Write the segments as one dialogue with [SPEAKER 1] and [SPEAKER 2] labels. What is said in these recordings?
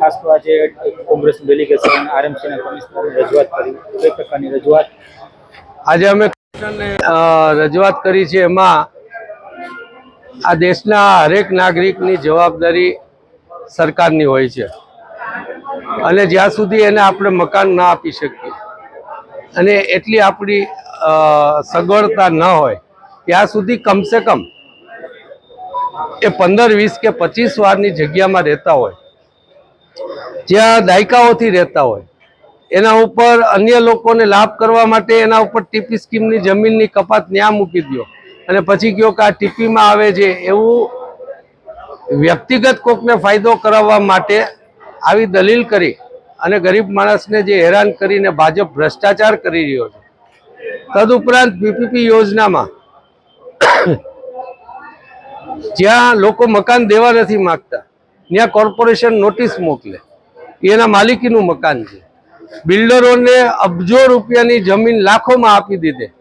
[SPEAKER 1] ખાસ તો આજે કોંગ્રેસનું ડેલિગેશન આરએમસીના કમિશનરે રજૂઆત કરી, કઈ પ્રકારની રજૂઆત?
[SPEAKER 2] આજે અમે રજૂઆત કરી છે, એમાં આ દેશના હરેક નાગરિકની જવાબદારી સરકારની હોય છે અને જ્યાં સુધી એને આપણે મકાન ના આપી શકીએ અને એટલી આપણી સગવડતા ન હોય ત્યાં સુધી કમસે કમ એ 15, 20 કે 25 વારની જગ્યામાં રહેતા હોય, જ્યાં દાયકાઓથી રહેતા હોય, એના ઉપર અન્ય લોકોને લાભ કરવા માટે એના ઉપર ટીપી સ્કીમની જમીનની કપાત ન્યા મૂકી દો અને પછી કહો કે આ ટીપીમાં આવે છે, એવું વ્યક્તિગત કોકને ફાયદો કરાવવા માટે આવી દલીલ કરી અને ગરીબ માણસને જે હેરાન કરીને ભાજપ ભ્રષ્ટાચાર કરી રહ્યો છે. તદુપરાંત પીપીપી યોજનામાં જ્યાં લોકો મકાન દેવા નથી માંગતા ત્યાં કોર્પોરેશન નોટિસ મોકલે, એના માલિકીનું મકાન છે. બિલ્ડરોને અબજો રૂપિયાની જમીન લાખોમાં આપી દીધી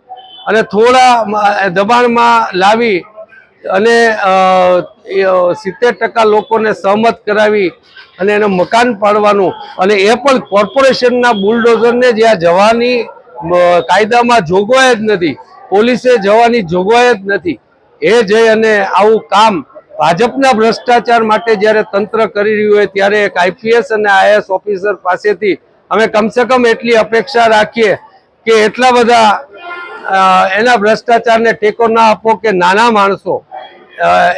[SPEAKER 2] અને થોડા દબાણમાં લાવી અને 70% લોકોને સહમત કરાવી અને એને મકાન પાડવાનું, અને એ પણ કોર્પોરેશનના બુલડોઝરને જ્યાં જવાની કાયદામાં જોગવાઈ જ નથી, પોલીસે જવાની જોગવાઈ જ નથી, એ જઈ અને આવું કામ ભાજપના ભ્રષ્ટાચાર માટે જ્યારે તંત્ર કરી રહ્યું હોય ત્યારે એક આઈપીએસ અને આઈએએસ ઓફિસર પાસેથી અમે કમસે કમ એટલી અપેક્ષા રાખીએ કે એટલા બધા એના ભ્રષ્ટાચારને ટેકો ના આપો કે નાના માણસો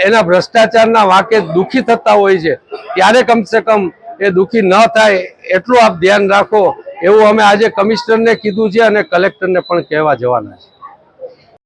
[SPEAKER 2] એના ભ્રષ્ટાચારના વાંકે દુઃખી થતા હોય છે, ત્યારે કમસે કમ એ દુઃખી ન થાય એટલું આપ ધ્યાન રાખો, એવું અમે આજે કમિશનરને કીધું છે અને કલેક્ટરને પણ કહેવા જવાના છે.